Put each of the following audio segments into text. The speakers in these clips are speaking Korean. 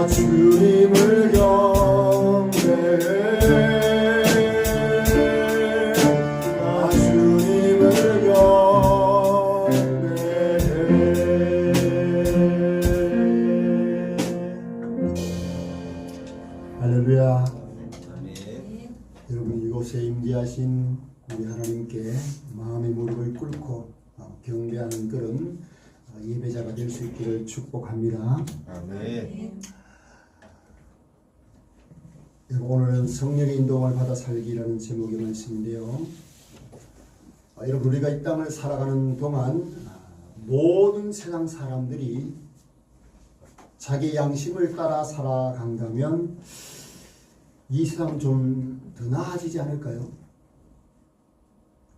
주님을 경배해 나 주님을 경배해. 할렐루야. 여러분 이곳에 임재하신 우리 하나님께 마음의 무릎을 꿇고 경배하는 그런 예배자가 될 수 있기를 축복합니다. 아멘. 오늘은 성령의 인도를 받아 살기라는 제목의 말씀인데요. 여러분 우리가 이 땅을 살아가는 동안 모든 세상 사람들이 자기 양심을 따라 살아간다면 이 세상 좀 더 나아지지 않을까요?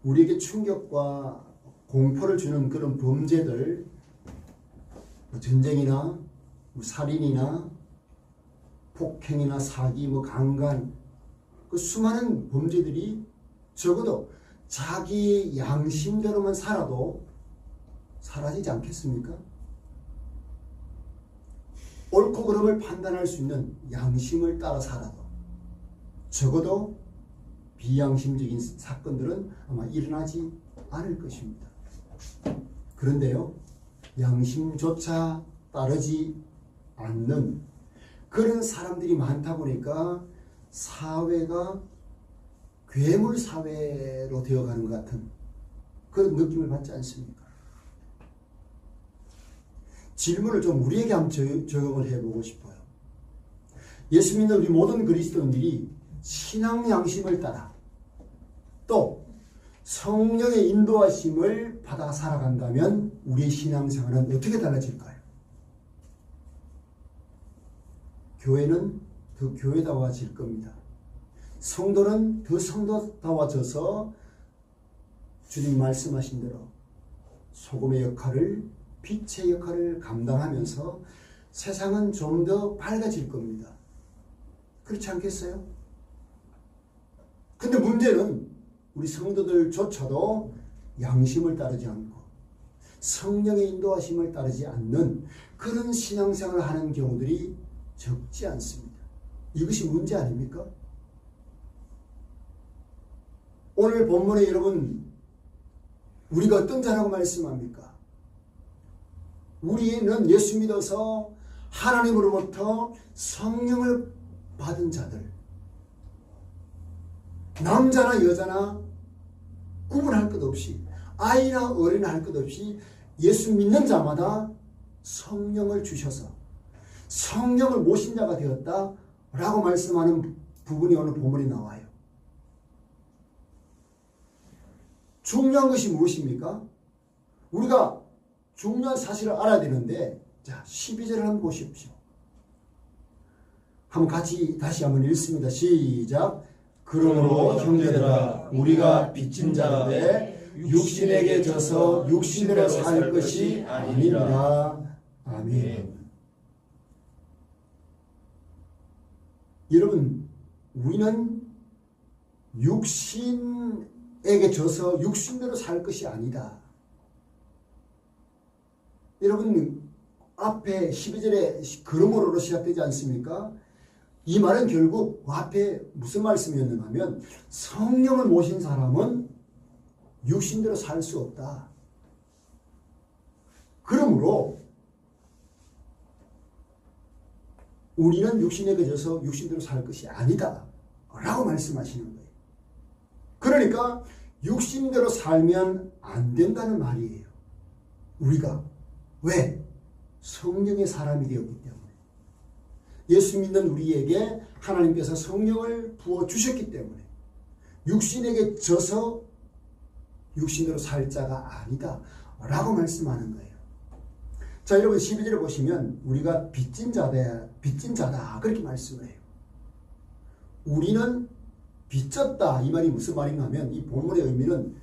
우리에게 충격과 공포를 주는 그런 범죄들, 전쟁이나 살인이나 폭행이나 사기, 강간, 그 수많은 범죄들이 적어도 자기 양심대로만 살아도 사라지지 않겠습니까? 옳고 그름을 판단할 수 있는 양심을 따라 살아도 적어도 비양심적인 사건들은 아마 일어나지 않을 것입니다. 그런데요, 양심조차 따르지 않는 그런 사람들이 많다 보니까 사회가 괴물 사회로 되어가는 것 같은 그런 느낌을 받지 않습니까? 질문을 좀 우리에게 한번 적용을 해보고 싶어요. 예수 믿는 우리 모든 그리스도인들이 신앙 양심을 따라 또 성령의 인도하심을 받아 살아간다면 우리의 신앙생활은 어떻게 달라질까요? 교회는 더 교회다워질 겁니다. 성도는 더 성도다워져서 주님 말씀하신 대로 소금의 역할을, 빛의 역할을 감당하면서 세상은 좀 더 밝아질 겁니다. 그렇지 않겠어요? 근데 문제는 우리 성도들조차도 양심을 따르지 않고 성령의 인도하심을 따르지 않는 그런 신앙생활을 하는 경우들이 적지 않습니다. 이것이 문제 아닙니까? 오늘 본문에 여러분 우리가 어떤 자라고 말씀합니까? 우리는 예수 믿어서 하나님으로부터 성령을 받은 자들, 남자나 여자나 구분할 것 없이 아이나 어린이나 할 것 없이 예수 믿는 자마다 성령을 주셔서 성령을 모신 자가 되었다 라고 말씀하는 부분이 오늘 본문에 나와요. 중요한 것이 무엇입니까? 우리가 중요한 사실을 알아야 되는데, 자 12절을 한번 보십시오. 한번 같이 다시 한번 읽습니다. 시작. 그러므로 형제들아 우리가 빚진 자가 돼 육신에게 져서 육신대로 살 것이 아니니라. 아멘. 여러분 우리는 육신에게 져서 육신대로 살 것이 아니다. 여러분 앞에 12절에 그러므로로 시작되지 않습니까? 이 말은 결국 앞에 무슨 말씀이었는가 하면 성령을 모신 사람은 육신대로 살 수 없다. 그러므로 우리는 육신에게 져서 육신대로 살 것이 아니다 라고 말씀하시는 거예요. 그러니까 육신대로 살면 안 된다는 말이에요. 우리가 왜? 성령의 사람이 되었기 때문에. 예수 믿는 우리에게 하나님께서 성령을 부어주셨기 때문에 육신에게 져서 육신으로 살 자가 아니다 라고 말씀하는 거예요. 자 여러분 12절을 보시면 우리가 빚진 자다 그렇게 말씀을 해요. 우리는 빚졌다 이 말이 무슨 말인가 하면 이 본문의 의미는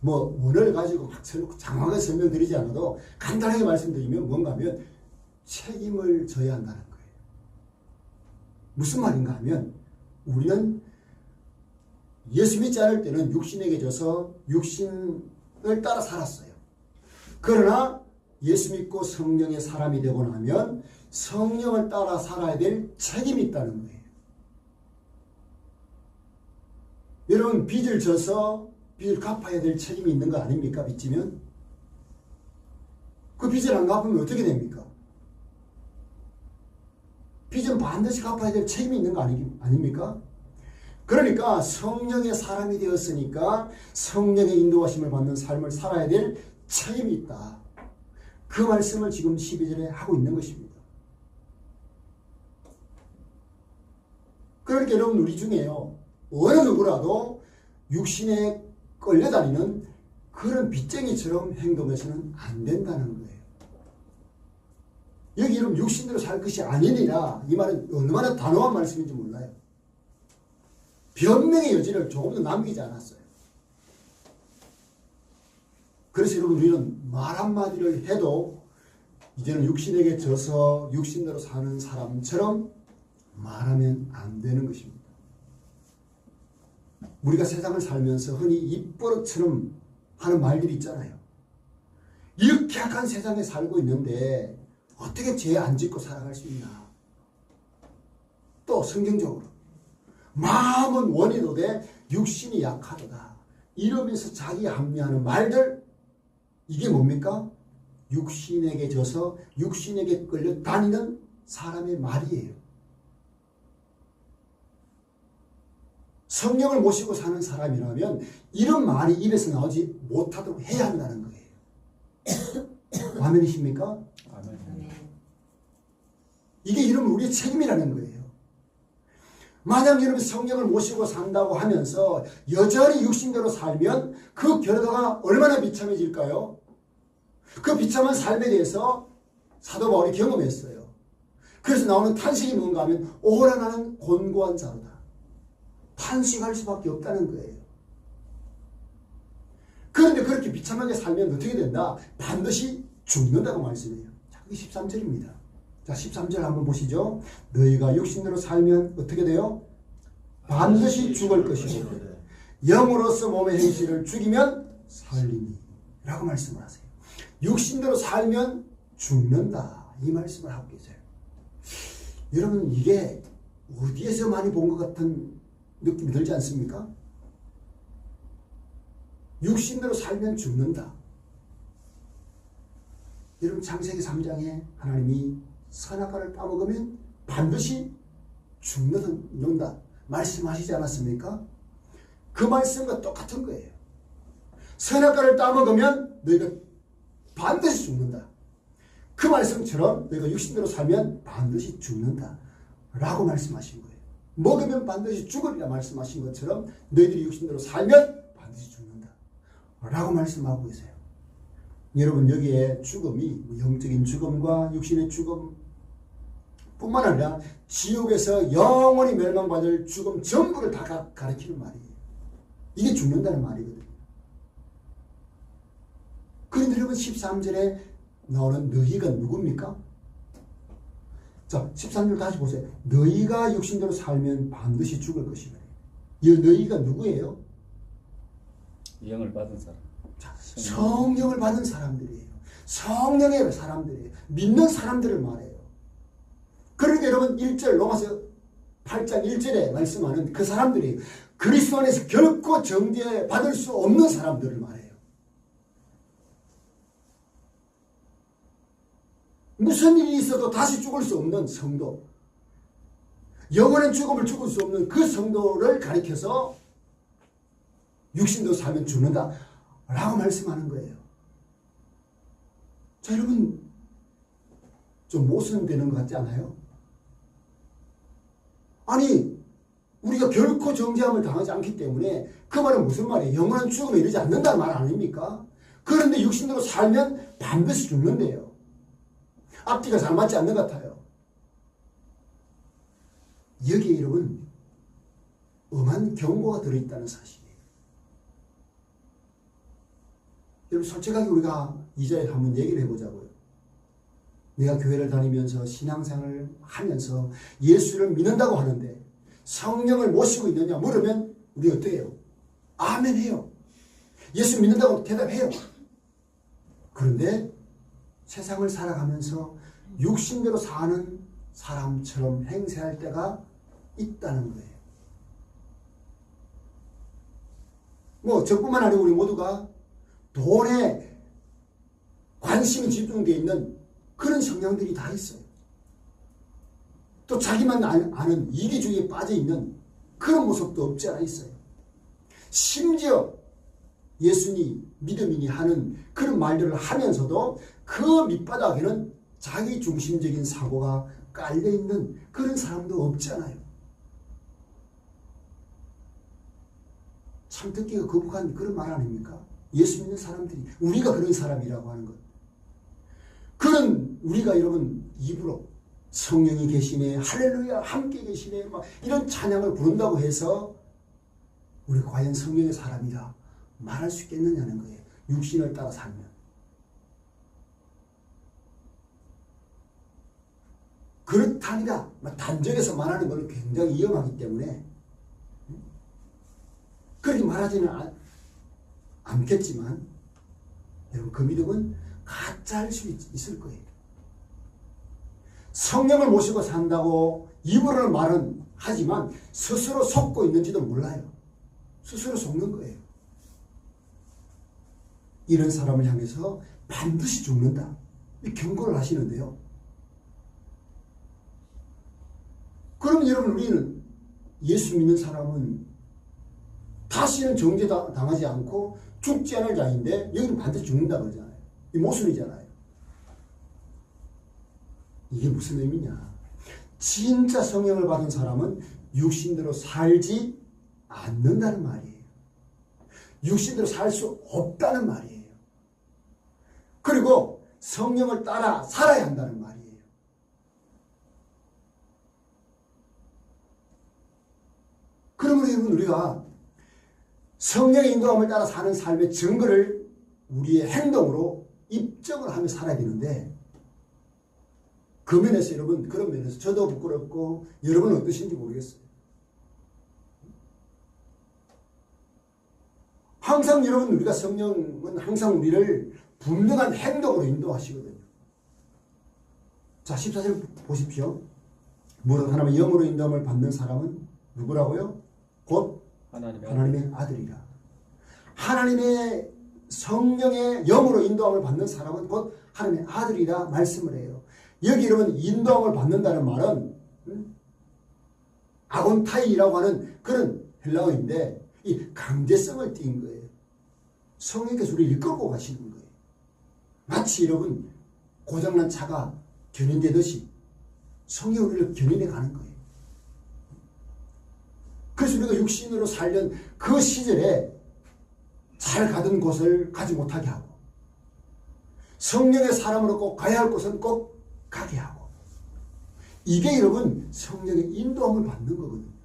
원어를 가지고 막 장황하게 설명드리지 않아도 간단하게 말씀드리면 뭔가 하면 책임을 져야 한다는 거예요. 무슨 말인가 하면 우리는 예수 믿지 않을 때는 육신에게 져서 육신을 따라 살았어요. 그러나 예수 믿고 성령의 사람이 되고 나면 성령을 따라 살아야 될 책임이 있다는 거예요. 여러분 빚을 져서 빚을 갚아야 될 책임이 있는 거 아닙니까? 빚지면 그 빚을 안 갚으면 어떻게 됩니까? 빚은 반드시 갚아야 될 책임이 있는 거 아닙니까? 그러니까 성령의 사람이 되었으니까 성령의 인도하심을 받는 삶을 살아야 될 책임이 있다. 그 말씀을 지금 12절에 하고 있는 것입니다. 그러니까 여러분 우리 중에요. 어느 누구라도 육신에 끌려다니는 그런 빚쟁이처럼 행동해서는 안 된다는 거예요. 여기 여러분 육신대로 살 것이 아니니라 이 말은 얼마나 단호한 말씀인지 몰라요. 변명의 여지를 조금도 남기지 않았어요. 그래서 여러분 우리는 말 한마디를 해도 이제는 육신에게 져서 육신대로 사는 사람처럼 말하면 안 되는 것입니다. 우리가 세상을 살면서 흔히 입버릇처럼 하는 말들이 있잖아요. 이렇게 악한 세상에 살고 있는데 어떻게 죄 안 짓고 살아갈 수 있나. 또 성경적으로 마음은 원이로되 육신이 약하도다 이러면서 자기 합리하는 말들, 이게 뭡니까? 육신에게 져서 육신에게 끌려 다니는 사람의 말이에요. 성령을 모시고 사는 사람이라면 이런 말이 입에서 나오지 못하도록 해야 한다는 거예요. 아멘이십니까? 아멘. 이게 여러분 우리의 책임이라는 거예요. 만약 여러분 성령을 모시고 산다고 하면서 여전히 육신대로 살면 그 결과가 얼마나 비참해질까요? 그 비참한 삶에 대해서 사도 바울이 경험했어요. 그래서 나오는 탄식이 뭔가 하면 오라 나는 곤고한 자로다. 탄식할 수밖에 없다는 거예요. 그런데 그렇게 비참하게 살면 어떻게 된다? 반드시 죽는다고 말씀해요. 자, 그게 13절입니다. 자, 13절 한번 보시죠. 너희가 육신대로 살면 어떻게 돼요? 반드시 죽을 것이고 영으로서 몸의 행실을 죽이면 살리니 라고 말씀을 하세요. 육신대로 살면 죽는다 이 말씀을 하고 계세요. 여러분 이게 어디에서 많이 본 것 같은 느낌이 들지 않습니까? 육신대로 살면 죽는다. 여러분 창세기 3장에 하나님이 선악과를 따먹으면 반드시 죽는다 말씀하시지 않았습니까? 그 말씀과 똑같은 거예요. 선악과를 따먹으면 너희가 반드시 죽는다. 그 말씀처럼 너희가 육신대로 살면 반드시 죽는다 라고 말씀하신 거예요. 먹으면 반드시 죽으리라 말씀하신 것처럼 너희들이 육신대로 살면 반드시 죽는다 라고 말씀하고 계세요. 여러분 여기에 죽음이 영적인 죽음과 육신의 죽음 뿐만 아니라 지옥에서 영원히 멸망받을 죽음 전부를 다 가리키는 말이에요. 이게 죽는다는 말이거든요. 그런데 여러분 13절에 나오는 너희가 누굽니까? 자 13절 다시 보세요. 너희가 육신대로 살면 반드시 죽을 것이다. 이 너희가 누구예요? 영을 받은 사람. 자, 성령을 받은 사람들이에요. 성령의 사람들이에요. 믿는 사람들을 말해요. 그러니까 여러분 1절 로마서 8장 1절에 말씀하는 그 사람들이 그리스도 안에서 결코 정죄받을 수 없는 사람들을 말해요. 무슨 일이 있어도 다시 죽을 수 없는 성도, 영원한 죽음을 죽을 수 없는 그 성도를 가리켜서 육신도 살면 죽는다 라고 말씀하는 거예요. 자 여러분 좀 모순되는 것 같지 않아요? 아니 우리가 결코 정죄함을 당하지 않기 때문에 그 말은 무슨 말이에요? 영원한 죽음에 이르지 않는다는 말 아닙니까? 그런데 육신으로 살면 반드시 죽는데요. 앞뒤가 잘 맞지 않는 것 같아요. 여기에 여러분 엄한 경고가 들어있다는 사실이에요. 여러분 솔직하게 우리가 이 자리에 한번 얘기를 해보자고요. 내가 교회를 다니면서 신앙생활을 하면서 예수를 믿는다고 하는데 성령을 모시고 있느냐 물으면 우리 어떻게 해요? 아멘 해요. 예수 믿는다고 대답해요. 그런데 세상을 살아가면서 육신대로 사는 사람처럼 행세할 때가 있다는 거예요. 뭐 저뿐만 아니고 우리 모두가 돈에 관심이 집중되어 있는 그런 성향들이 다 있어요. 또 자기만 아는 이기주의에 빠져있는 그런 모습도 없지 않아 있어요. 심지어 예수님 믿음이니 하는 그런 말들을 하면서도 그 밑바닥에는 자기 중심적인 사고가 깔려있는 그런 사람도 없지 않아요. 참 듣기가 거북한 그런 말 아닙니까? 예수 믿는 사람들이 우리가 그런 사람이라고 하는 것. 그런 우리가 여러분 입으로 성령이 계시네, 할렐루야 함께 계시네 막 이런 찬양을 부른다고 해서 우리가 과연 성령의 사람이라 말할 수 있겠느냐는 거예요. 육신을 따라 살면. 그렇다니라 단정해서 말하는 것은 굉장히 위험하기 때문에 그렇게 말하지는 않겠지만 여러분 그 믿음은 가짜일 수 있을 거예요. 성령을 모시고 산다고 입으로는 말은 하지만 스스로 속고 있는지도 몰라요. 스스로 속는 거예요. 이런 사람을 향해서 반드시 죽는다. 이 경고를 하시는데요. 그러면 여러분 우리는 예수 믿는 사람은 다시는 정죄당하지 않고 죽지 않을 자인데 여기는 반드시 죽는다 그러잖아요. 이 모순이잖아요. 이게 무슨 의미냐? 진짜 성령을 받은 사람은 육신대로 살지 않는다는 말이에요. 육신대로 살 수 없다는 말이에요. 그리고 성령을 따라 살아야 한다는 말이에요. 그러면 여러분 우리가 성령의 인도함을 따라 사는 삶의 증거를 우리의 행동으로 입증을 하며 살아야 되는데 그 면에서 여러분 그런 면에서 저도 부끄럽고 여러분은 어떠신지 모르겠어요. 항상 여러분 우리가 성령은 항상 우리를 분명한 행동으로 인도하시거든요. 자 14절 보십시오. 무릇 하나님의 영으로 인도함을 받는 사람은 누구라고요? 곧 하나님의 아들이라. 하나님의 성령의 영으로 인도함을 받는 사람은 곧 하나님의 아들이라 말씀을 해요. 여기 여러분 인도함을 받는다는 말은 아곤타이라고 하는 그런 헬라어인데 이 강제성을 띈 거예요. 성령께서 우리를 이끌고 가시는 거예요. 마치 여러분 고장난 차가 견인되듯이 성령이 우리를 견인해 가는 거예요. 그래서 우리가 육신으로 살던 그 시절에 잘 가던 곳을 가지 못하게 하고 성령의 사람으로 꼭 가야 할 곳은 꼭 가게 하고 이게 여러분 성령의 인도함을 받는 거거든요.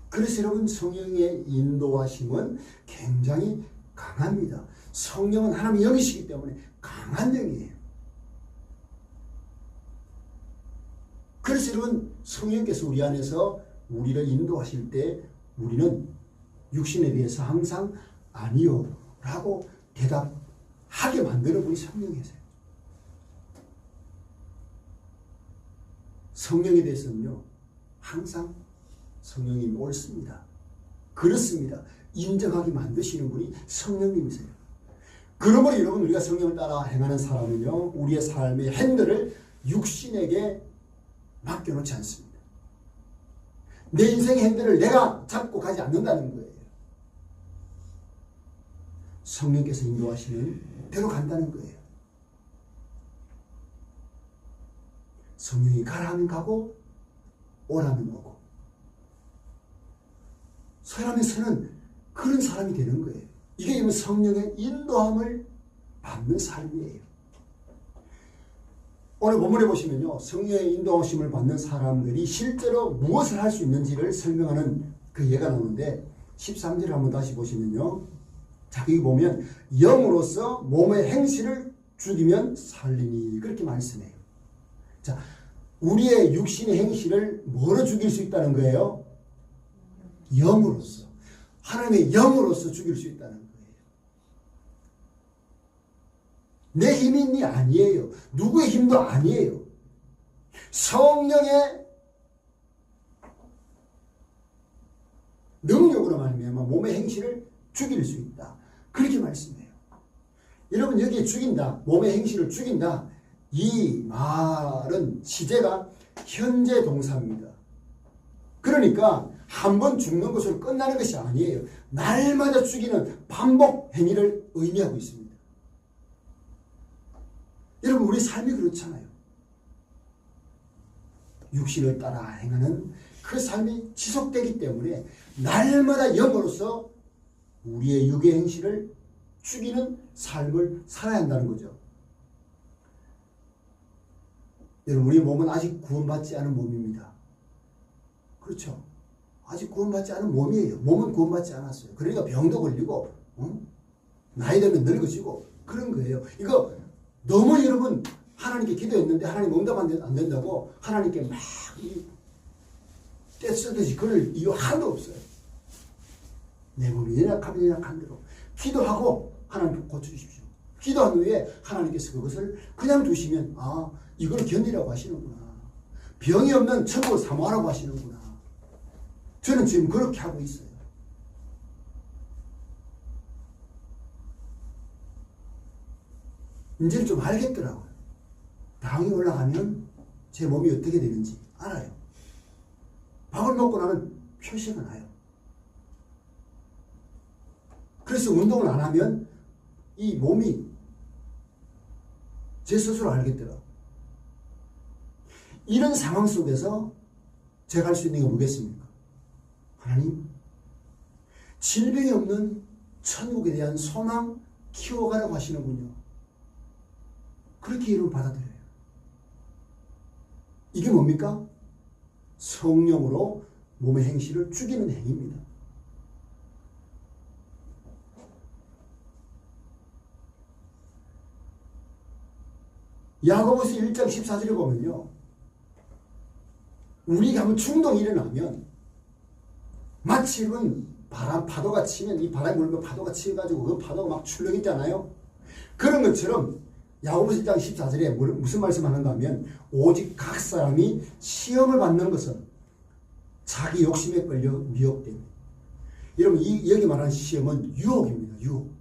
그래서 여러분 성령의 인도하심은 굉장히 강합니다. 성령은 하나님의 영이시기 때문에 강한 영이에요. 그래서 여러분 성령께서 우리 안에서 우리를 인도하실 때 우리는 육신에 대해서 항상 아니요 라고 대답하게 만드는 분이 성령이세요. 성령에 대해서는요 항상 성령님이 옳습니다. 그렇습니다. 인정하게 만드시는 분이 성령님이세요. 그러므로 여러분 우리가 성령을 따라 행하는 사람은요 우리의 삶의 핸들을 육신에게 맡겨놓지 않습니다. 내 인생의 핸들을 내가 잡고 가지 않는다는 거예요. 성령께서 인도하시는 대로 간다는 거예요. 성령이 가라면 가고 오라면 오고 서라면 서는 그런 사람이 되는 거예요. 이게 성령의 인도함을 받는 삶이에요. 오늘 본문에 보시면요 성령의 인도하심을 받는 사람들이 실제로 무엇을 할 수 있는지를 설명하는 그 예가 나오는데 13절을 한번 다시 보시면요 자 여기 보면 영으로서 몸의 행실을 죽이면 살리니 그렇게 말씀해요. 자 우리의 육신의 행실을 뭐로 죽일 수 있다는 거예요? 영으로서 하나님의 영으로서 죽일 수 있다는 거예요. 내 힘이 아니에요. 누구의 힘도 아니에요. 성령의 능력으로 말미암아 몸의 행실을 죽일 수 있다. 그렇게 말씀해요. 여러분 여기에 죽인다, 몸의 행실을 죽인다, 이 말은 시제가 현재 동사입니다. 그러니까 한 번 죽는 것으로 끝나는 것이 아니에요. 날마다 죽이는 반복 행위를 의미하고 있습니다. 여러분 우리 삶이 그렇잖아요. 육신을 따라 행하는 그 삶이 지속되기 때문에 날마다 영으로서 우리의 육의 행실을 죽이는 삶을 살아야 한다는 거죠. 여러분 우리 몸은 아직 구원받지 않은 몸입니다. 그렇죠? 아직 구원받지 않은 몸이에요. 몸은 구원받지 않았어요. 그러니까 병도 걸리고 나이 들면 늙어지고 그런 거예요. 이거 너무 여러분 하나님께 기도했는데 하나님 응답 안 된다고 하나님께 막 떼쓰듯이 그럴 이유 하나도 없어요. 내 몸이 연약하면 연약한 대로 기도하고 하나님 고쳐주십시오. 기도한 후에 하나님께서 그것을 그냥 두시면 아 이걸 견디라고 하시는구나. 병이 없는 천국을 사모하라고 하시는구나. 저는 지금 그렇게 하고 있어요. 이제는 좀 알겠더라고요. 당이 올라가면 제 몸이 어떻게 되는지 알아요. 밥을 먹고 나면 표시가 나요. 그래서 운동을 안 하면 이 몸이 제 스스로 알겠더라고요. 이런 상황 속에서 제가 할 수 있는 게 뭐겠습니까? 하나님, 질병이 없는 천국에 대한 소망 키워가라고 하시는군요. 그렇게 이름을 받아들여요. 이게 뭡니까? 성령으로 몸의 행실을 죽이는 행위입니다. 야고보서 1장 14절에 보면요. 우리가 한번 충동이 일어나면 마치 바람 파도가 치면 이 바람이 불면 파도가 치여가지고 그 파도가 막 출렁이잖아요. 그런 것처럼 야고보서 1장 14절에 무슨 말씀하는가 하면 오직 각 사람이 시험을 받는 것은 자기 욕심에 끌려 미혹됩니다. 여러분 여기 말하는 시험은 유혹입니다. 유혹.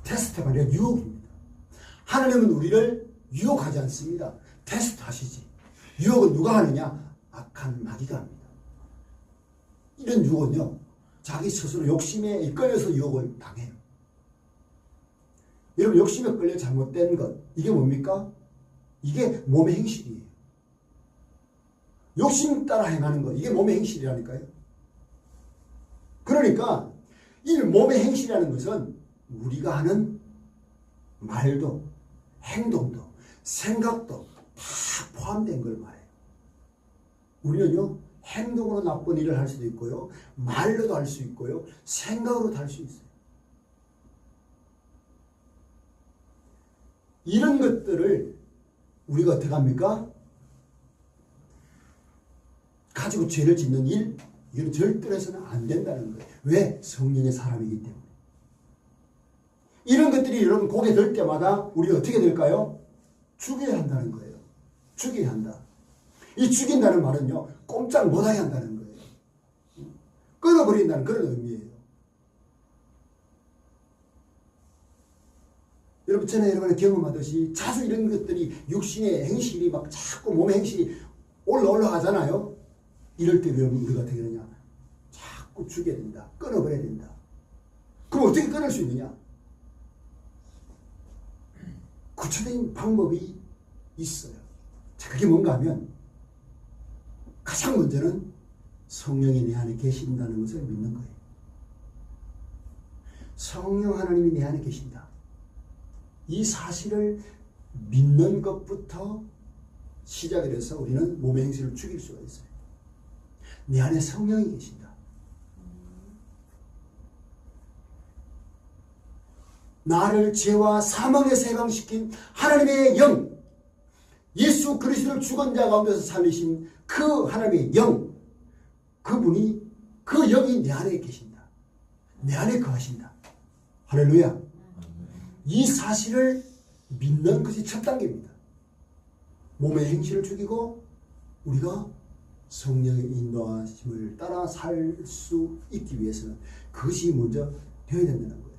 테스트가 아니라 유혹입니다. 하나님은 우리를 유혹하지 않습니다. 테스트 하시지. 유혹은 누가 하느냐? 악한 마귀가 합니다. 이런 유혹은요, 자기 스스로 욕심에 이끌려서 유혹을 당해요. 여러분, 욕심에 끌려 잘못된 것, 이게 뭡니까? 이게 몸의 행실이에요. 욕심 따라 행하는 것, 이게 몸의 행실이라니까요. 그러니까, 이 몸의 행실이라는 것은 우리가 하는 말도, 행동도, 생각도 다 포함된 걸 말해요. 우리는요, 행동으로 나쁜 일을 할 수도 있고요, 말로도 할 수 있고요, 생각으로도 할 수 있어요. 이런 것들을 우리가 어떻게 합니까? 가지고 죄를 짓는 일, 이건 절대로 해서는 안 된다는 거예요. 왜? 성령의 사람이기 때문에. 이런 것들이 여러분 고개 들 때마다 우리가 어떻게 될까요? 죽여야 한다는 거예요. 죽여야 한다. 이 죽인다는 말은요, 꼼짝 못하게 한다는 거예요. 끊어버린다는 그런 의미예요. 여러분, 전에 여러분이 경험하듯이 자주 이런 것들이 육신의 행실이 막 자꾸 몸의 행실이 올라가잖아요. 이럴 때 여러분 우리가 어떻게 되냐? 자꾸 죽여야 된다. 끊어버려야 된다. 그럼 어떻게 끊을 수 있느냐? 구체적인 방법이 있어요. 자, 그게 뭔가 하면 가장 먼저는 성령이 내 안에 계신다는 것을 믿는 거예요. 성령 하나님이 내 안에 계신다. 이 사실을 믿는 것부터 시작이 돼서 우리는 몸의 행실을 죽일 수가 있어요. 내 안에 성령이 계신다. 나를 죄와 사망에서 해방시킨 하나님의 영, 예수 그리스도를 죽은 자 가운데서 살리신 그 하나님의 영, 그분이, 그 영이 내 안에 계신다. 내 안에 거하신다. 할렐루야. 이 사실을 믿는 것이 첫 단계입니다. 몸의 행실을 죽이고 우리가 성령의 인도하심을 따라 살 수 있기 위해서는 그것이 먼저 되어야 된다는 거예요.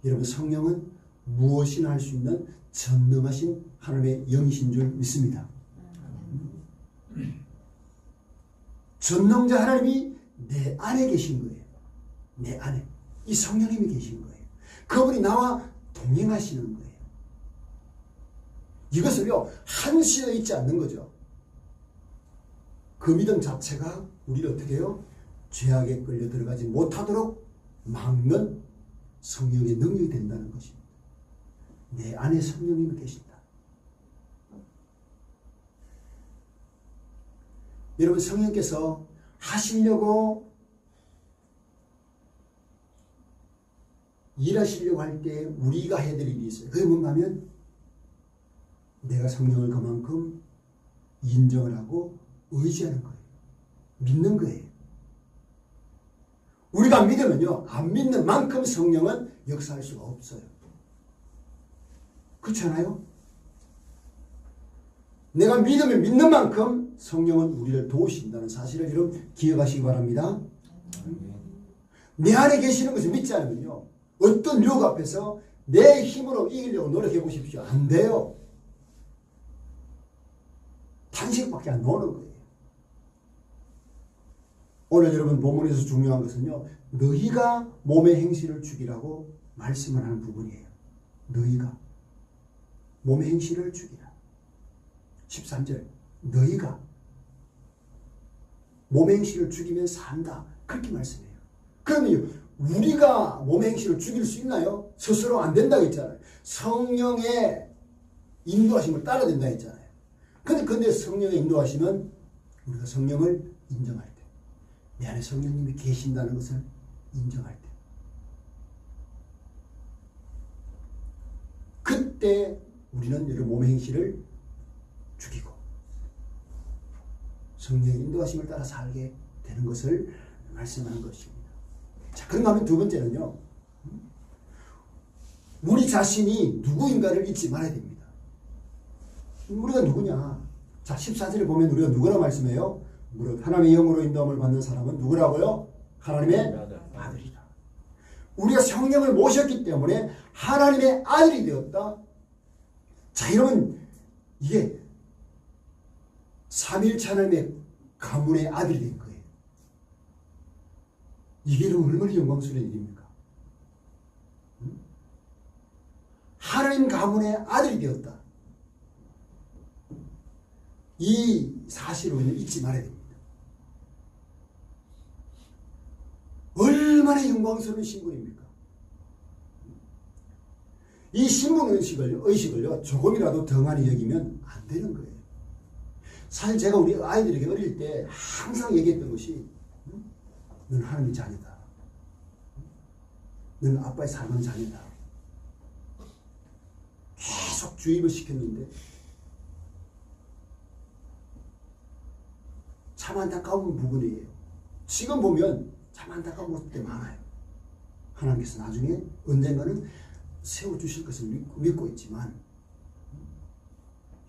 여러분, 성령은 무엇이나 할 수 있는 전능하신 하나님의 영이신 줄 믿습니다. 전능자 하나님이 내 안에 계신 거예요. 내 안에 이 성령님이 계신 거예요. 그분이 나와 동행하시는 거예요. 이것을요 한시도 잊지 않는 거죠. 그 믿음 자체가 우리를 어떻게 해요? 죄악에 끌려 들어가지 못하도록 막는 성령의 능력이 된다는 것입니다. 내 안에 성령님이 계신다. 여러분, 성령께서 하시려고 일하시려고 할 때 우리가 해야 될 일이 있어요. 그게 뭔가 하면 내가 성령을 그만큼 인정을 하고 의지하는 거예요. 믿는 거예요. 우리가 안 믿으면요, 안 믿는 만큼 성령은 역사할 수가 없어요. 그렇지 않아요? 내가 믿으면 믿는 만큼 성령은 우리를 도우신다는 사실을 여러분 기억하시기 바랍니다. 내 안에 계시는 것을 믿지 않으면요, 어떤 유혹 앞에서 내 힘으로 이기려고 노력해 보십시오. 안 돼요. 탄식밖에 안 나오는 거예요. 오늘 여러분 본문에서 중요한 것은요, 너희가 몸의 행실을 죽이라고 말씀을 하는 부분이에요. 너희가 몸의 행실을 죽이라. 13절 너희가 몸의 행실을 죽이면 산다. 그렇게 말씀해요. 그러면 우리가 몸의 행실을 죽일 수 있나요? 스스로 안 된다고 했잖아요. 성령의 인도하심을 따라야 된다 했잖아요. 근데 성령의 인도하심은 우리가 성령을 인정할 때, 내 안에 성령님이 계신다는 것을 인정할 때, 그때 우리는 여러분 몸의 행실을 죽이고 성령의 인도하심을 따라 살게 되는 것을 말씀하는 것입니다. 자, 그런가 하면 두 번째는요, 우리 자신이 누구인가를 잊지 말아야 됩니다. 우리가 누구냐? 자, 14절에 보면 우리가 누구라 말씀해요? 무릇 하나님의 영으로 인도함을 받는 사람은 누구라고요? 하나님의 아들이다. 우리가 성령을 모셨기 때문에 하나님의 아들이 되었다. 자, 여러분, 이게 삼위일체 하나님의 가문의 아들이 된 거예요. 이게 얼마나 영광스러운 일입니까? 하나님 가문의 아들이 되었다. 이 사실을 우리는 잊지 말아야 됩니다. 얼마나 영광스러운 신분입니까? 이 신분 의식을요 조금이라도 덩하니 여기면 안 되는 거예요. 사실 제가 우리 아이들에게 어릴 때 항상 얘기했던 것이, 너는 하나님의 자녀다. 너는 아빠의 사랑하는 자녀다. 계속 주입을 시켰는데 참 안타까운 부분이에요. 지금 보면 참 안타까운 것들 많아요. 하나님께서 나중에 언젠가는 세워주실 것을 믿고 있지만,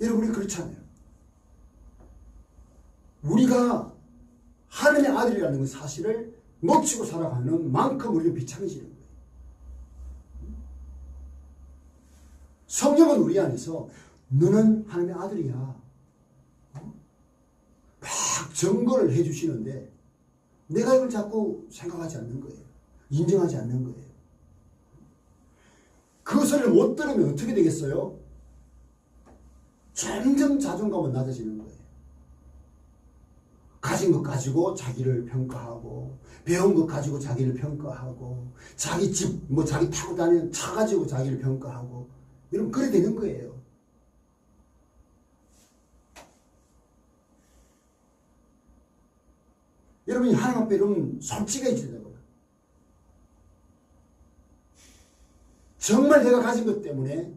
여러분이 그렇잖아요. 우리가 하나님의 아들이라는 그 사실을 놓치고 살아가는 만큼 우리는 비참해지는 거예요. 성령은 우리 안에서 너는 하나님의 아들이야 막 증거를 해주시는데 내가 이걸 자꾸 생각하지 않는 거예요. 인정하지 않는 거예요. 그 소리를 못 들으면 어떻게 되겠어요? 점점 자존감은 낮아지는 거예요. 가진 것 가지고 자기를 평가하고, 배운 것 가지고 자기를 평가하고, 자기 집, 자기 타고 다니는 차 가지고 자기를 평가하고, 이러면 그래 되는 거예요. 여러분이 하나님 앞에 이러면 솔직해져야 돼요. 정말 내가 가진 것 때문에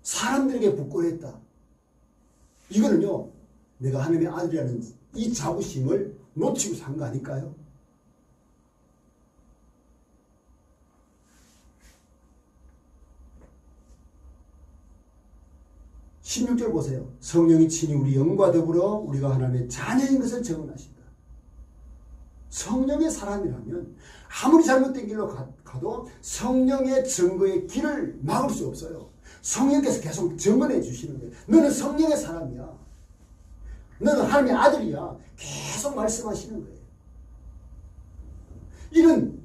사람들에게 부끄러웠다. 이거는요, 내가 하나님의 아들이라는 이 자부심을 놓치고 산 거 아닐까요? 16절 보세요. 성령이 친히 우리 영과 더불어 우리가 하나님의 자녀인 것을 증언하신다. 성령의 사람이라면 아무리 잘못된 길로 가도 성령의 증거의 길을 막을 수 없어요. 성령께서 계속 증언해 주시는 거예요. 너는 성령의 사람이야. 너는 하나님의 아들이야. 계속 말씀하시는 거예요. 이런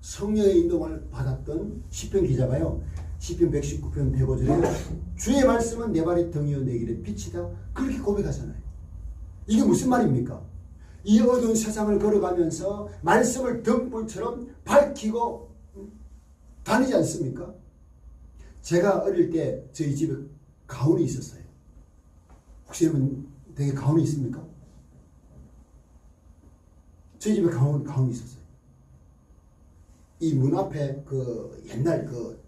성령의 인도를 받았던 시편 기자가요. 시편 119편 105절에 주의 말씀은 내 발의 등이요 내 길의 빛이다. 그렇게 고백하잖아요. 이게 무슨 말입니까? 이 어두운 세상을 걸어가면서 말씀을 등불처럼 밝히고 다니지 않습니까? 제가 어릴 때 저희 집에 가훈이 있었어요. 혹시 여러분 댁에 가훈이 있습니까? 저희 집에 가훈이 있었어요. 이 문 앞에 그 옛날 그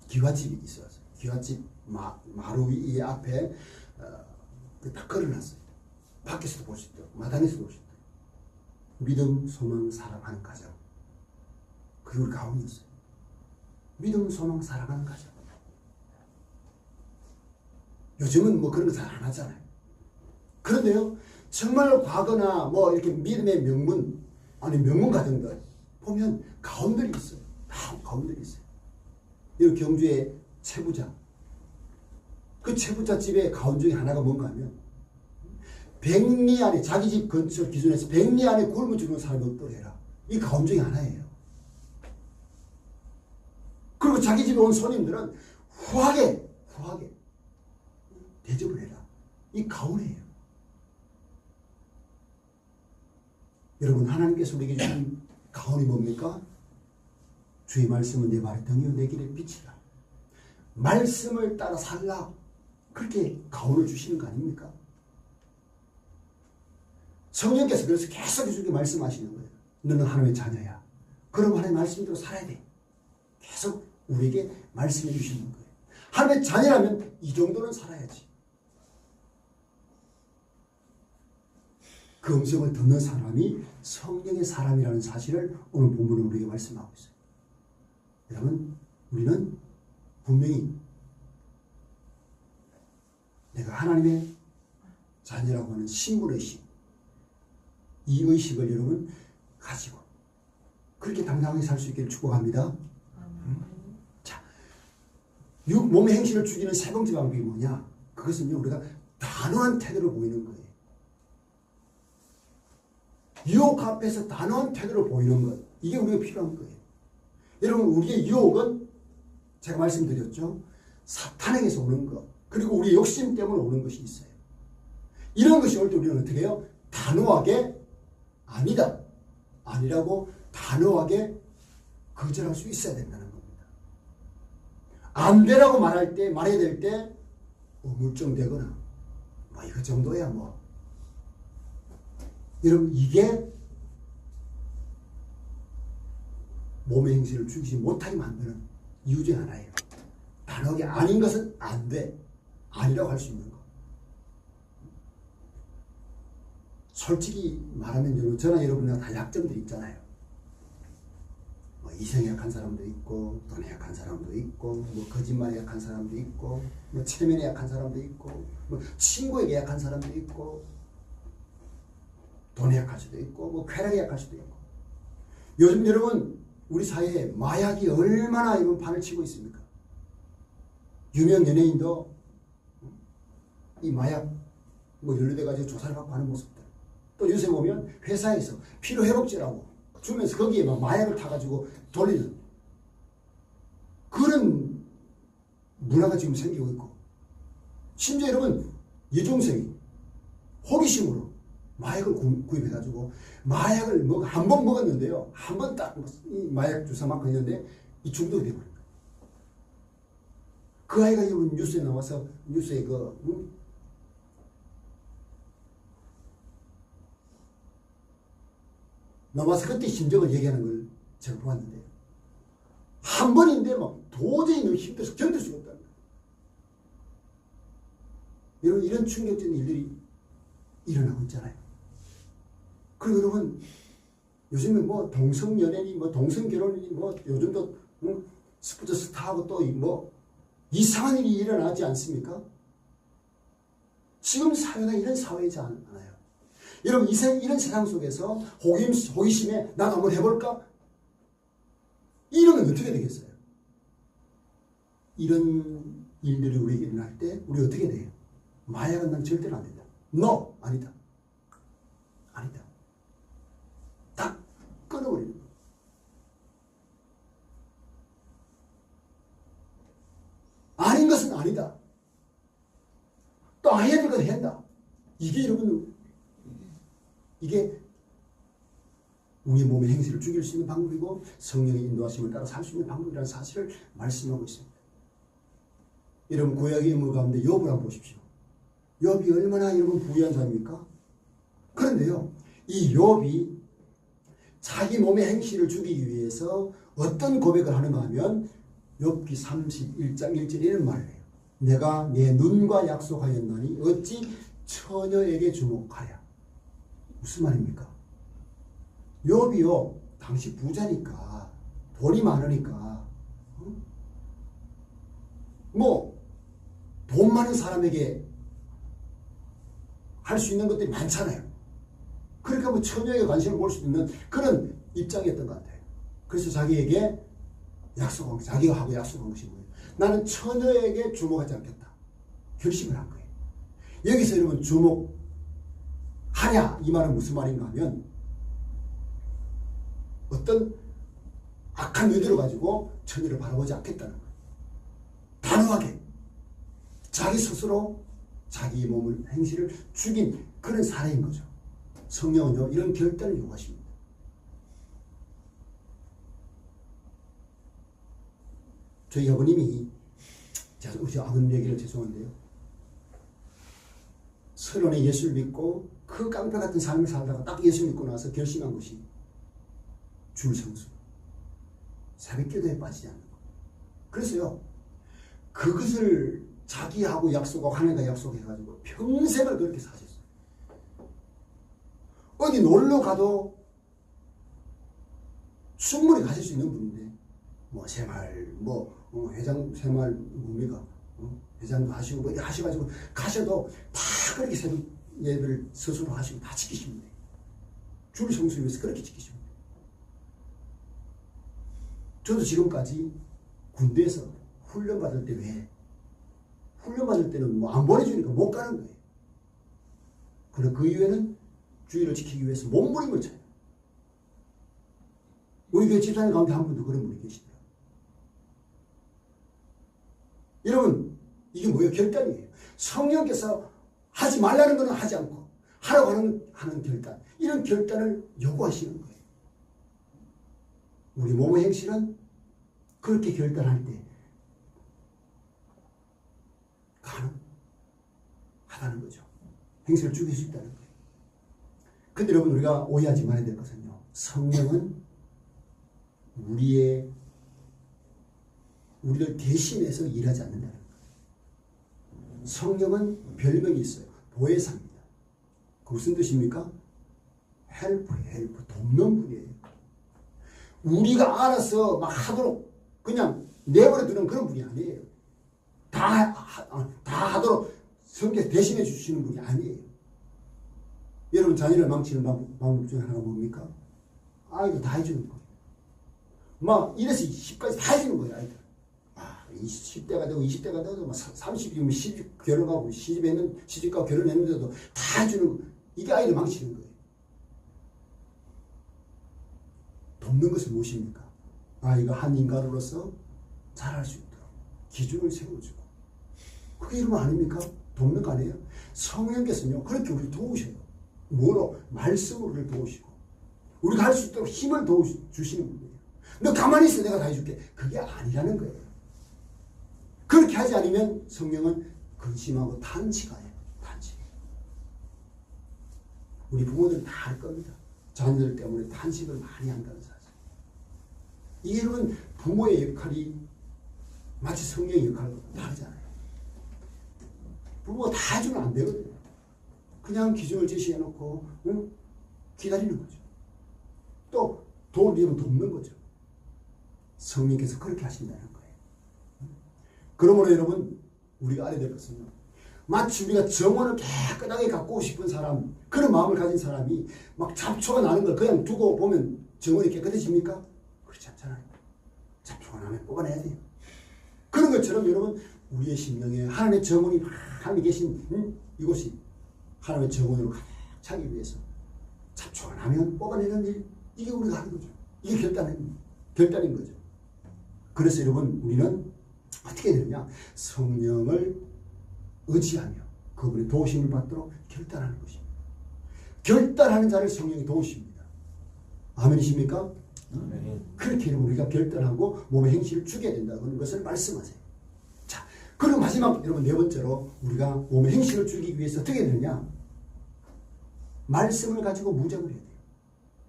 기와집이 있었어요. 기와집 마루 위 앞에 딱 걸어놨어요. 밖에서도 볼 수 있도록, 마당에서도 볼 수 있도록. 믿음, 소망, 사랑하는 가정. 그게 우리 가훈이었어요. 믿음, 소망, 사랑하는 가정. 요즘은 뭐 그런 거 잘 안 하잖아요. 그런데요, 정말로 과거나 뭐 이렇게 믿음의 명문, 아니 명문 가정들 보면 가훈들이 있어요. 다 가훈들이 있어요. 여기 경주의 채부자. 그 채부자 집의 가훈 중에 하나가 뭔가 하면 100리 안에 자기 집 건설 기준에서 100리 안에 굶어 죽는 사람이 없더래라. 이 가훈 중에 하나예요. 그리고 자기 집에 온 손님들은 후하게 대접을 해라. 이 가훈이에요. 여러분 하나님께서 우리에게 주신 가훈이 뭡니까? 주의 말씀은 내 발의 등이요 내 길의 빛이다. 말씀을 따라 살라. 그렇게 가훈을 주시는 거 아닙니까? 성령께서 그래서 계속 이렇게 말씀하시는 거예요. 너는 하나님의 자녀야. 그럼 하나님의 말씀대로 살아야 돼. 계속 우리에게 말씀해 주시는 거예요. 하나님의 자녀라면 이 정도는 살아야지. 그 음성을 듣는 사람이 성령의 사람이라는 사실을 오늘 본문은 우리에게 말씀하고 있어요. 여러분, 우리는 분명히 내가 하나님의 자녀라고 하는 신분의식, 이 의식을 여러분 가지고 그렇게 당당하게 살 수 있기를 축복합니다. 자, 몸의 행실을 죽이는 세 번째 방법이 뭐냐? 그것은요, 우리가 단호한 태도를 보이는 거예요. 유혹 앞에서 단호한 태도를 보이는 것, 이게 우리가 필요한 거예요. 여러분, 우리의 유혹은 제가 말씀드렸죠. 사탄에게서 오는 것, 그리고 우리의 욕심 때문에 오는 것이 있어요. 이런 것이 올 때 우리는 어떻게 해요? 단호하게 아니다, 아니라고 단호하게 거절할 수 있어야 된다는 겁니다. 안 되라고 말해야 될 때 우물쩡대거나 뭐 이거 정도야 뭐. 여러분, 이게 몸의 행실을 죽이지 못하게 만드는 이유 중 하나예요. 단호하게 아닌 것은 안 돼, 아니라고 할 수 있는 거. 솔직히 말하면 저나 여러분이나 다 약점들이 있잖아요. 뭐 이성에 약한 사람도 있고, 돈에 약한 사람도 있고, 뭐 거짓말에 약한 사람도 있고, 뭐 체면에 약한 사람도 있고, 뭐 친구에게 약한 사람도 있고, 돈에 약할 수도 있고, 뭐 쾌락에 약할 수도 있고. 요즘 여러분 우리 사회에 마약이 얼마나 이번 판을 치고 있습니까? 유명 연예인도 이 마약 뭐 연루돼가지고 조사를 받고 하는 모습들. 또 요새 보면 회사에서 피로회복제라고 주면서 거기에 막 마약을 타가지고 돌리는 그런 문화가 지금 생기고 있고, 심지어 여러분 여중생이 호기심으로 마약을 구입해가지고 마약을 한 번 먹었는데요. 한 번 딱 이 마약 주사 맞고 있는데 이 중독이 되버린 거예요. 그 아이가 여러분 뉴스에 나와서 뉴스에 나와서 그때 심정을 얘기하는 걸 제가 보았는데 한 번인데 막 도저히 너무 힘들어서 견딜 수가 없다는 거예요. 여러분 이런 충격적인 일들이 일어나고 있잖아요. 그리고 여러분 요즘에 뭐 동성연애니 뭐 동성결혼이니 뭐 요즘도 스포츠 스타하고 또 뭐 이상한 일이 일어나지 않습니까? 지금 사회가 이런 사회이지 않아요. 여러분 이런 세상 속에서 호기심에 나도 한번 해볼까? 이러면 어떻게 되겠어요? 이런 일들이 우리에게 일어날 때 우리 어떻게 돼요? 마약은 난 절대로 안 된다. No! 아니다. 아니다. 딱 끊어버리는 거예요. 아닌 것은 아니다. 또 해야 될 것은 한다. 이게 여러분, 이게 우리 몸의 행실을 죽일 수 있는 방법이고 성령의 인도하심을 따라 살 수 있는 방법이라는 사실을 말씀하고 있습니다. 여러분 구약의 인물 가운데 욥을 한번 보십시오. 욥이 얼마나 여러분 부유한 사람입니까? 그런데요, 이 욥이 자기 몸의 행실을 죽이기 위해서 어떤 고백을 하는가 하면 욥기 31장 1절에 이런 말을 해요. 내가 내 눈과 약속하였나니 어찌 처녀에게 주목하랴. 무슨 말입니까? 욥이요, 당시 부자니까 돈이 많으니까 뭐 돈 많은 사람에게 할 수 있는 것들이 많잖아요. 그러니까 뭐 처녀에게 관심을 볼 수 있는 그런 입장이었던 것 같아요. 그래서 자기에게 약속한, 자기가 하고 약속한 것이 뭐예요? 나는 처녀에게 주목하지 않겠다. 결심을 한 거예요. 여기서 여러분 주목하냐 이 말은 무슨 말인가 하면 어떤 악한 의도를 가지고 처녀를 바라보지 않겠다는 거예요. 단호하게 자기 스스로 자기 몸을 행실을 죽인 그런 사례인 거죠. 성령은요 이런 결단을 요구하십니다. 저희 아버님이, 우리 아버님 얘기를 죄송한데요, 서른에 예수를 믿고 그 깡패 같은 삶을 살다가 딱 예수 믿고 나서 결심한 것이 줄 성수, 새벽기도에 빠지지 않는 것. 그래서요 그것을 자기하고 약속하고 하나님과 약속해가지고 평생을 그렇게 사셨어요. 어디 놀러 가도 충분히 가실 수 있는 분인데 뭐 새마을 회장 새마을 뭡니까? 회장도 하시고 뭐 하셔가지고 가셔도 다 그렇게 새벽 예배를 스스로 하시고 다 지키시면 돼요. 줄 성수를 위해서 그렇게 지키시면 돼요. 저도 지금까지 군대에서 훈련 받을 때 왜? 훈련 받을 때는 뭐 안 보내주니까 못 가는 거예요. 그리고 그 이후에는 주의를 지키기 위해서 몸부림을 쳐요. 우리 교회 집사님 가운데 한 분도 그런 분이 계시더라고요. 여러분 이게 뭐예요? 결단이에요. 성령께서 하지 말라는 것은 하지 않고 하라고 하는 결단, 이런 결단을 요구하시는 거예요. 우리 몸의 행실은 그렇게 결단할 때 가능하다는 거죠. 행실을 죽일 수 있다는 거예요. 근데 여러분 우리가 오해하지 말아야 될 것은요, 성령은 우리를 대신해서 일하지 않는다는 거예요. 성령은 별명이 있어요. 보혜사입니다. 그 무슨 뜻입니까? 헬프, 돕는 분이에요. 우리가 알아서 막 하도록 그냥 내버려 두는 그런 분이 아니에요. 다 하도록 성령 대신해 주시는 분이 아니에요. 여러분 자녀를 망치는 방법 중에 하나가 뭡니까? 아이들 다 해주는 거예요. 막 1에서 10까지 다 해주는 거예요. 아이들. 10대가 되고 20대가 되고 30이면 시집 결혼하고 시집가고 결혼했는데도 다 해주는 거예요. 이게 아이를 망치는 거예요. 돕는 것은 무엇입니까? 아이가 한 인간으로서 잘할 수 있도록 기준을 세워주고, 그게 이런 거 아닙니까? 돕는 거 아니에요? 성령께서는요 그렇게 우리를 도우셔요. 뭐로? 말씀으로 우리를 도우시고 우리가 할 수 있도록 힘을 도와주시는 분이에요. 너 가만히 있어 내가 다 해줄게. 그게 아니라는 거예요. 그렇게 하지 않으면 성령은 근심하고 탄식해요. 탄식. 우리 부모들은 다 알 겁니다. 자녀들 때문에 탄식을 많이 한다는 사실. 이게 여러분 부모의 역할이 마치 성령의 역할과 다르잖아요. 부모가 다 해주면 안 되거든요. 그냥 기준을 제시해놓고 기다리는 거죠. 또 도움을 돕는 거죠. 성령께서 그렇게 하신다는 거예요. 그러므로 여러분 우리가 알아야 될 것은요. 마치 우리가 정원을 깨끗하게 가꾸고 싶은 사람, 그런 마음을 가진 사람이 막 잡초가 나는 걸 그냥 두고 보면 정원이 깨끗해집니까? 그렇지 않잖아요. 잡초가 나면 뽑아내야 돼요. 그런 것처럼 여러분 우리의 심령에 하나님의 정원이 하나님이 계신 이곳이 하나님의 정원으로 가득 차기 위해서 잡초가 나면 뽑아내는 일, 이게 우리가 하는 거죠. 이게 결단인 거죠. 그래서 여러분 우리는 어떻게 되느냐? 성령을 의지하며 그분의 도우심을 받도록 결단하는 것입니다. 결단하는 자를 성령이 도우십니다. 아멘이십니까? 그렇게 여러분 우리가 결단하고 몸의 행실을 주게 된다는 것을 말씀하세요. 자, 그리고 마지막 여러분 네 번째로 우리가 몸의 행실을 주기 위해서 어떻게 되느냐? 말씀을 가지고 무장을 해야 돼요.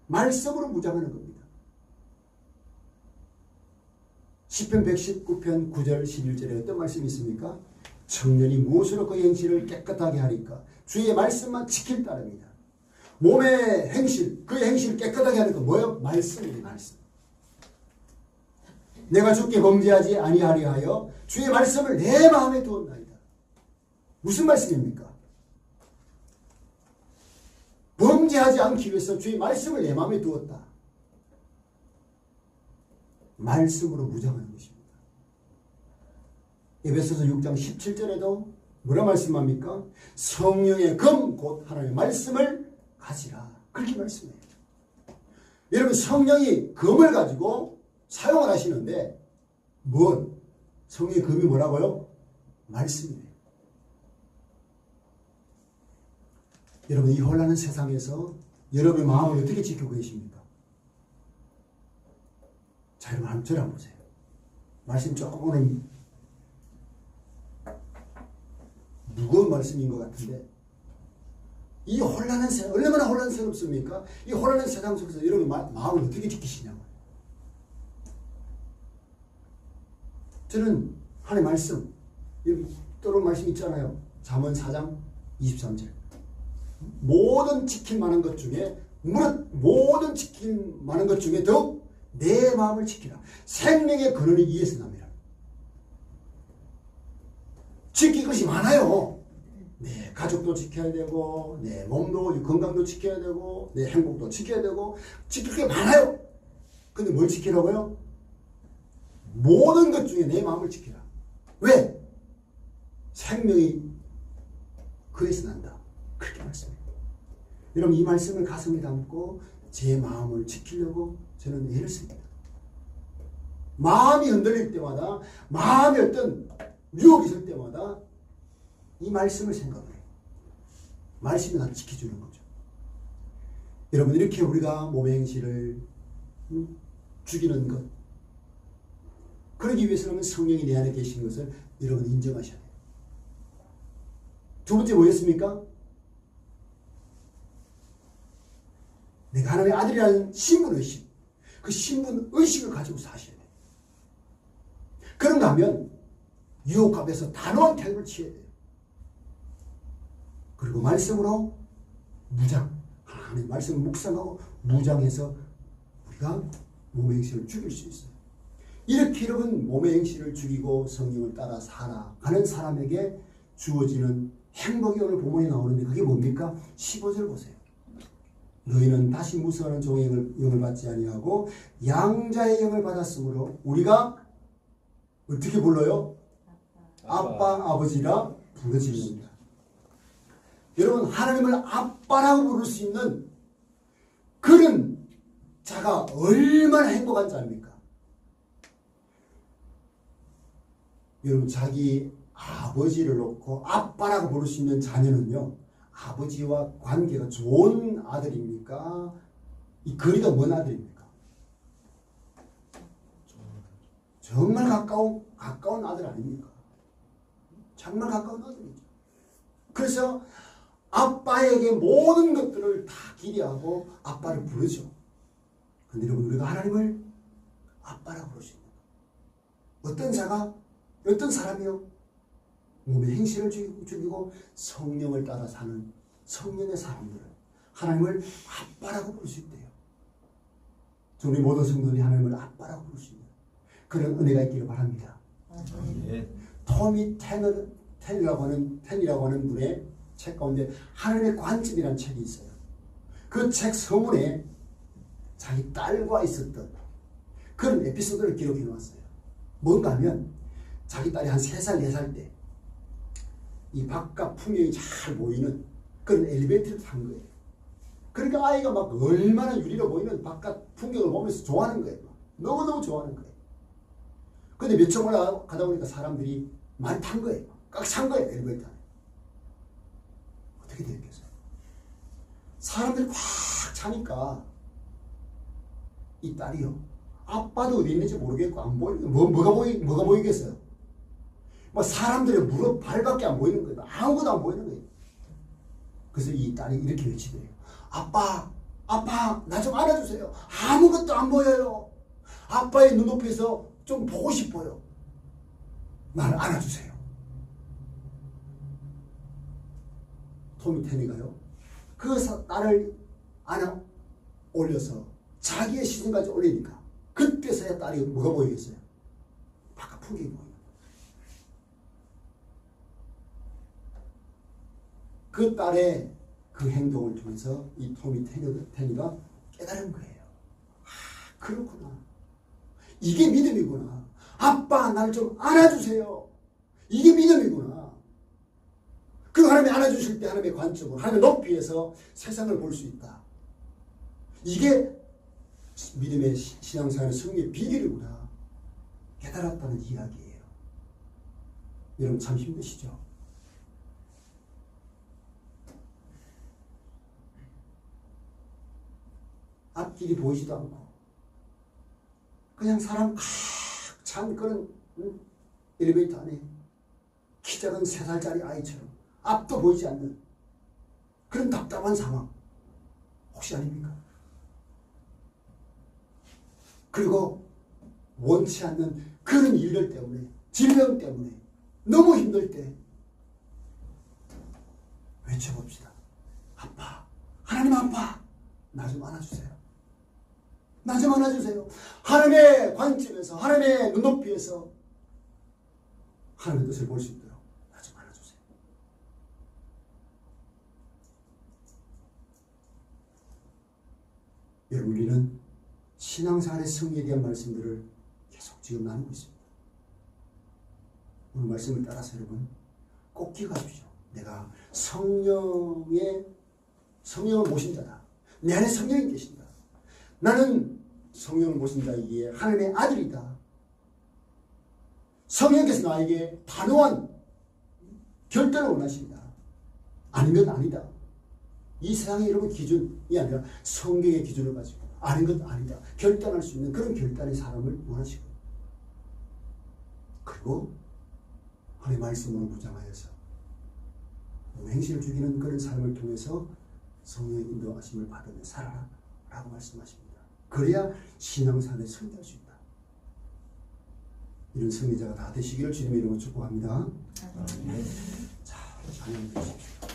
말씀으로 무장하는 겁니다. 시편 119편 9절 11절에 어떤 말씀이 있습니까? 청년이 무엇으로 그 행실을 깨끗하게 하리까? 주의 말씀만 지킬 따름이다. 몸의 행실, 그의 행실을 깨끗하게 하는 건 뭐예요? 말씀이에요. 말씀. 내가 주께 범죄하지 아니하리 하여 주의 말씀을 내 마음에 두었나이다. 무슨 말씀입니까? 범죄하지 않기 위해서 주의 말씀을 내 마음에 두었다. 말씀으로 무장하는 것입니다. 에베소서 6장 17절에도 뭐라 말씀합니까? 성령의 검 곧 하나님의 말씀을 가지라. 그렇게 말씀해요. 여러분 성령이 검을 가지고 사용을 하시는데 성령의 검이 뭐라고요? 말씀이에요. 여러분 이 혼란한 세상에서 여러분의 마음을 어떻게 지키고 계십니까? 자, 여러분 한번 저를 한번 보세요. 말씀 조금 오늘 무거운 말씀인 것 같은데 이 혼란한 세상, 얼마나 혼란스럽습니까? 이 혼란한 세상 속에서 여러분 마음을 어떻게 지키시냐고요. 저는 하나님의 말씀, 여기 떠오른 말씀 있잖아요. 잠언 4장 23절. 모든 지킬 만한 것 중에 모든 지킬 만한 것 중에 더욱 내 마음을 지키라. 생명의 근원이 이에서 납니다. 지킬 것이 많아요. 내 가족도 지켜야 되고 내 몸도 건강도 지켜야 되고 내 행복도 지켜야 되고 지킬 게 많아요. 근데 뭘 지키라고요? 모든 것 중에 내 마음을 지키라. 왜? 생명이 그에서 난다. 그렇게 말씀해요. 여러분 이 말씀을 가슴에 담고 제 마음을 지키려고 저는 애를 씁니다. 마음이 흔들릴 때마다 마음에 어떤 유혹이 있을 때마다 이 말씀을 생각해요. 말씀이 나를 지켜주는 거죠. 여러분 이렇게 우리가 몸의 행실을 죽이는 것, 그러기 위해서는 성령이 내 안에 계신 것을 여러분 인정하셔야 돼요. 두 번째 뭐였습니까? 내가 하나님의 아들이라는 신분의식, 그 신분의식을 가지고 사셔야 돼요. 그런가 하면 유혹 앞에서 단호한 태도를 취해야 돼요. 그리고 말씀으로 무장, 하나님의 말씀을 묵상하고 무장해서 우리가 몸의 행실을 죽일 수 있어요. 이렇게 여러분 몸의 행실을 죽이고 성령을 따라 살아가는 사람에게 주어지는 행복이 오늘 본문에 나오는데 그게 뭡니까? 15절 보세요. 너희는 다시 무서워하는 종의 영을 받지 아니하고 양자의 영을 받았으므로 우리가 어떻게 불러요? 아빠, 아버지라 부르짖는다. 여러분 하나님을 아빠라고 부를 수 있는 그런 자가 얼마나 행복한 자입니까? 여러분 자기 아버지를 놓고 아빠라고 부를 수 있는 자녀는요, 아버지와 관계가 좋은 아들입니까? 이 거리가 먼 아들입니까? 정말 가까운 아들 아닙니까? 정말 가까운 아들이죠. 그래서 아빠에게 모든 것들을 다 기대하고 아빠를 부르죠. 그런데 여러분 우리가 하나님을 아빠라고 부르십니다. 어떤 자가 어떤 사람이요? 몸의 행실을 죽이고 성령을 따라 사는 성령의 사람들을 하나님을 아빠라고 부를 수 있대요. 우리 모든 성도들이 하나님을 아빠라고 부를 수 있는 그런 은혜가 있기를 바랍니다. 예. 토미 텐이라고 하는 분의 책 가운데 하나님의 관점이라는 책이 있어요. 그 책 서문에 자기 딸과 있었던 그런 에피소드를 기록해 놓았어요. 뭔가 하면 자기 딸이 한 3살, 4살 때 이 바깥 풍경이 잘 보이는 그런 엘리베이터를 탄 거예요. 그러니까 아이가 막 얼마나 유리로 보이는 바깥 풍경을 보면서 좋아하는 거예요. 너무너무 좋아하는 거예요. 근데 몇 층 올라가다 보니까 사람들이 많이 탄 거예요. 꽉 찬 거예요, 엘리베이터 안에. 어떻게 되겠어요? 사람들이 꽉 차니까 이 딸이요. 아빠도 어디 있는지 모르겠고 안 보이는 뭐가 보이겠어요? 뭐 사람들의 무릎, 발밖에 안 보이는 거예요. 아무것도 안 보이는 거예요. 그래서 이 딸이 이렇게 외치더래요. 아빠, 나 좀 안아주세요. 아무것도 안 보여요. 아빠의 눈높이에서 좀 보고 싶어요. 나를 안아주세요. 토미 테니가요. 그 딸을 안아 올려서 자기의 시선까지 올리니까 그때서야 딸이 뭐가 보이겠어요? 바깥 풍경이 보여요. 그 딸의 그 행동을 통해서 이 토미 테니가 깨달은 거예요. 아, 그렇구나. 이게 믿음이구나. 아빠, 날 좀 안아주세요. 이게 믿음이구나. 그 하나님이 안아주실 때 하나님의 관점으로, 하나님의 높이에서 세상을 볼 수 있다. 이게 믿음의 신앙생활의 승리의 비결이구나. 깨달았다는 이야기예요. 여러분 참 힘드시죠? 앞길이 보이지도 않고 그냥 사람 꽉 찬 그런 엘리베이터 안에 키 작은 3살짜리 아이처럼 앞도 보이지 않는 그런 답답한 상황 혹시 아닙니까? 그리고 원치 않는 그런 일들 때문에 질병 때문에 너무 힘들 때 외쳐봅시다. 아빠, 하나님 아빠, 나 좀 안아주세요. 나 좀 안아주세요. 하나님의 관점에서 하나님의 눈높이에서 하나님의 뜻을 볼 수 있도록 나 좀 안아주세요. 여러분 우리는 신앙생활의 승리에 대한 말씀들을 계속 지금 나누고 있습니다. 오늘 말씀을 따라서 여러분 꼭 기억하십시오. 내가 성령을 모신 자다. 내 안에 성령이 계신다. 나는 성령을 모신 자이기에 하나님의 아들이다. 성령께서 나에게 단호한 결단을 원하십니다. 아니면 아니다. 이 세상의 여러분 기준이 아니라 성경의 기준을 가지고 아닌 것 아니다. 결단할 수 있는 그런 결단의 사람을 원하시고 그리고 하나님의 말씀으로 무장하여서 행실을 죽이는 그런 삶을 통해서 성령의 인도하심을 받으며 살아라 라고 말씀하십니다. 그래야 신앙생활에 승리할 수 있다. 이런 승리자가 다 되시기를 주님의 이름으로 축복합니다. 자, 찬양 드리십시오.